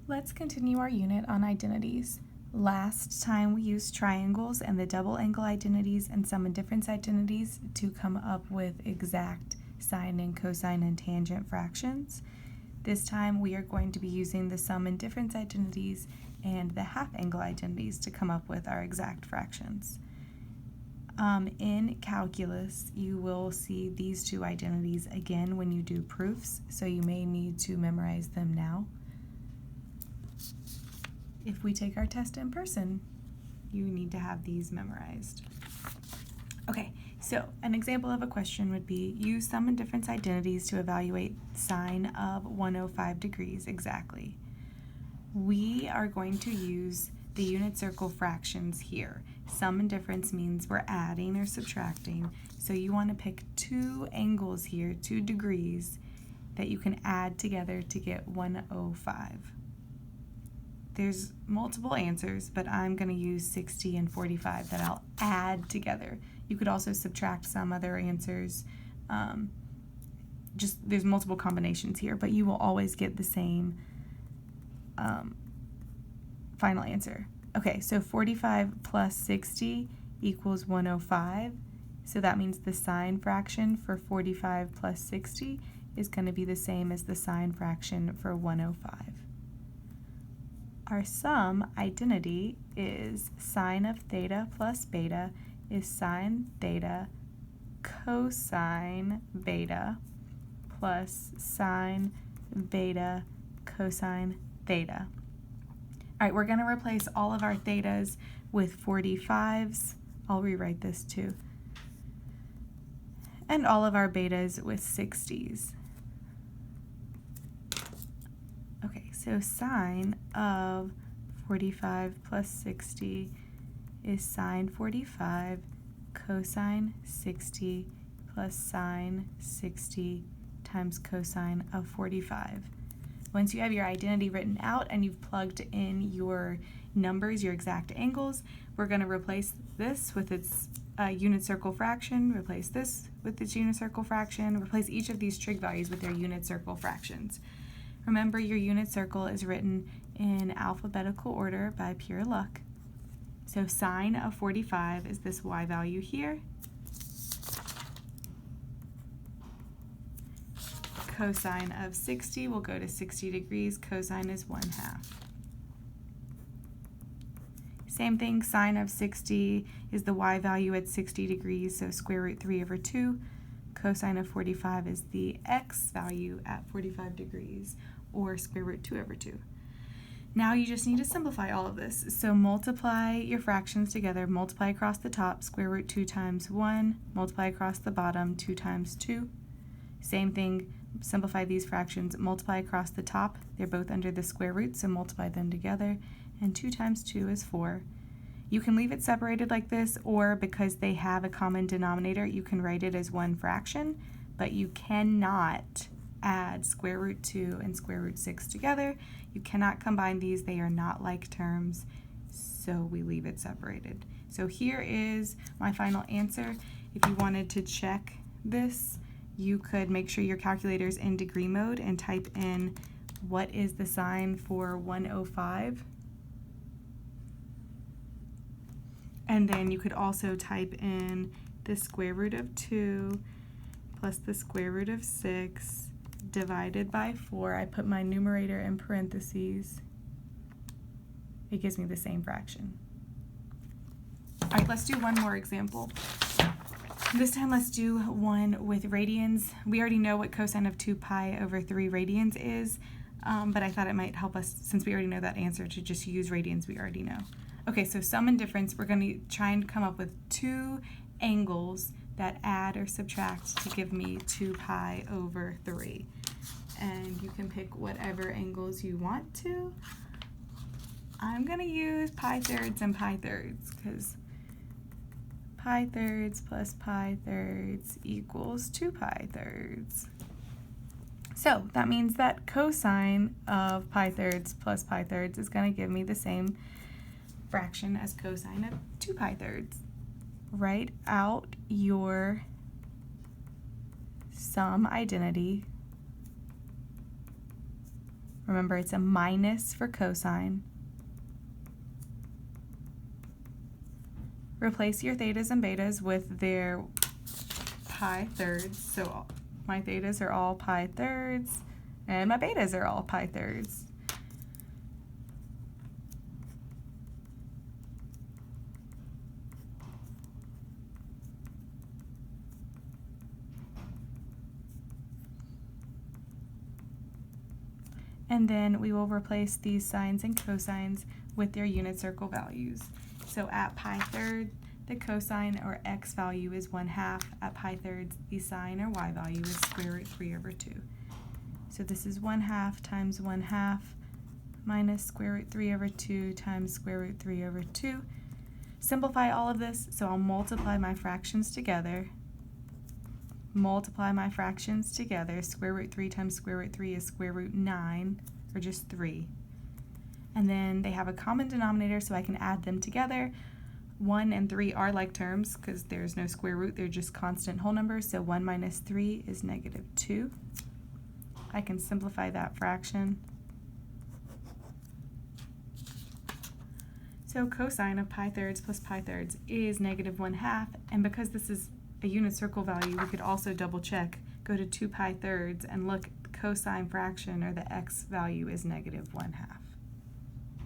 Let's continue our unit on identities. Last time we used triangles and the double angle identities and sum and difference identities to come up with exact sine and cosine and tangent fractions. This time we are going to be using the sum and difference identities and the half angle identities to come up with our exact fractions. In calculus, you will see these two identities again when you do proofs, so you may need to memorize them now. If we take our test in person, you need to have these memorized. Okay, so an example of a question would be, use sum and difference identities to evaluate sine of 105 degrees exactly. We are going to use the unit circle fractions here. Sum and difference means we're adding or subtracting, so you want to pick two angles here, 2 degrees, that you can add together to get 105. There's multiple answers, but I'm going to use 60 and 45 that I'll add together. You could also subtract some other answers. There's multiple combinations here, but you will always get the same final answer. Okay, so 45 plus 60 equals 105. So that means the sine fraction for 45 plus 60 is going to be the same as the sine fraction for 105. Our sum identity is sine of theta plus beta is sine theta cosine beta plus sine beta cosine theta. All right, we're going to replace all of our thetas with 45s. I'll rewrite this too. And all of our betas with 60s. Okay, so sine of 45 plus 60 is sine 45 cosine 60 plus sine 60 times cosine of 45. Once you have your identity written out and you've plugged in your numbers, your exact angles, we're going to replace this with its unit circle fraction, replace this with its unit circle fraction, replace each of these trig values with their unit circle fractions. Remember, your unit circle is written in alphabetical order by pure luck. So sine of 45 is this y value here. Cosine of 60 will go to 60 degrees. Cosine is 1/2. Same thing, sine of 60 is the y value at 60 degrees, so square root 3/2. Cosine of 45 is the x value at 45 degrees, or square root 2/2. Now you just need to simplify all of this. So multiply your fractions together, multiply across the top, square root 2 times 1, multiply across the bottom, 2 times 2. Same thing, simplify these fractions, multiply across the top, they're both under the square root, so multiply them together, and 2 times 2 is 4. You can leave it separated like this, or because they have a common denominator, you can write it as one fraction, but you cannot add square root 2 and square root 6 together. You cannot combine these, they are not like terms, so we leave it separated. So here is my final answer. If you wanted to check this, you could make sure your calculator is in degree mode and type in what is the sign for 105. And then you could also type in the square root of 2 plus the square root of 6 divided by 4. I put my numerator in parentheses. It gives me the same fraction. All right, let's do one more example. This time let's do one with radians. We already know what cosine of 2 pi over 3 radians is, but I thought it might help us, since we already know that answer, to just use radians we already know. Okay, so sum and difference, we're going to try and come up with two angles that add or subtract to give me 2 pi over 3. And you can pick whatever angles you want to. I'm going to use pi thirds and pi thirds, because pi thirds plus pi thirds equals 2 pi thirds. So that means that cosine of pi thirds plus pi thirds is going to give me the same fraction as cosine of 2 pi thirds. Write out your sum identity Remember, it's a minus for cosine. Replace your thetas and betas with their pi thirds. So my thetas are all pi thirds, and my betas are all pi thirds. And then we will replace these sines and cosines with their unit circle values. So at pi third, the cosine or x value is 1/2. At pi thirds, the sine or y value is square root 3 over 2. So this is 1/2 times 1/2 minus square root 3 over 2 times square root 3 over 2. Simplify all of this, so I'll multiply my fractions together. Multiply my fractions together. Square root 3 times square root 3 is square root 9, or just 3. And then they have a common denominator, so I can add them together. 1 and 3 are like terms because there's no square root, they're just constant whole numbers, so 1 minus 3 is negative 2. I can simplify that fraction. So cosine of pi thirds plus pi thirds is negative 1/2, and because this is a unit circle value, we could also double check, go to 2 pi thirds and look, the cosine fraction or the x value is negative 1/2.